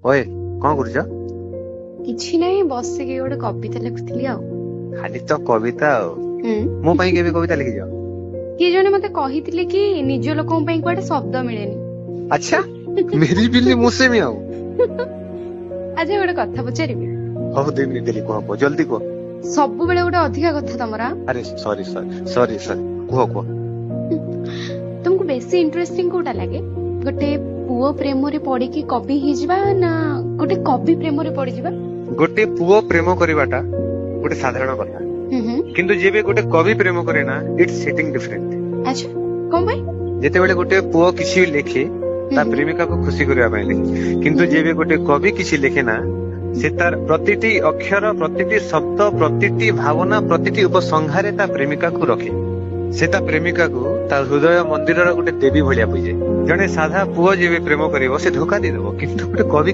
ओए कौन करुछ କିଛି ନାହିଁ ବସିକି ଗୋଟେ କବିତା ଲେଖୁଥିଲି ଆଉ। खाली तो कविता मो ପାଇଁ କେବେ କବିତା ଲେଖିଛ କିଏ ଜଣେ ମତେ କହିଥିଲେ କି ନିଜ ଲୋକଙ୍କ ପାଇଁ କୁଆଡେ ଶବ୍ଦ ମିଳେନି। अच्छा मेरी बिल्ली मुझसे भी आओ ଆଜି ଗୋଟେ କଥା ପଚାରିବି। हो देनी देली को जल्दी को ସବୁବେଳେ ଗୋଟେ ଅଧିକା କଥା ତମର। अरे सॉरी सॉरी सॉरी सॉरी को ତମକୁ ବେଶୀ ଇଣ୍ଟରେଷ୍ଟିଂ କୋଉଟା ଲାଗେ? ଗୋଟେ ପୁଅ ପ୍ରେମରେ ପଡିକି କବି ହେଇଯିବା ନା ଗୋଟେ କବି ପ୍ରେମରେ ପଡିଯିବା? गोटे पुओ प्रेम करवाटा गोटे साधारण कथा किंतु जेबे गोटे कवि प्रेम करे ना इट्स सेटिंग डिफरेंट। अच्छा कौन भाई? जेतेबेले गोटे पुओ किसी लेखे ता प्रेमिका को खुशी करबा पई लेखे किंतु जेबे गोटे कवि किसी लेखे ना से तार प्रतिटी अक्षर प्रतिटी शब्द प्रतिटी भावना प्रतिटी उपसंहारे ता प्रेमिका को रखे से ता प्रेमिका को ता हृदय मंदिर गोटे देवी भलिया पई जाए। जने साधा पुओ जेबे प्रेम करिवो से धोखा दे देबो किंतु गोटे कवि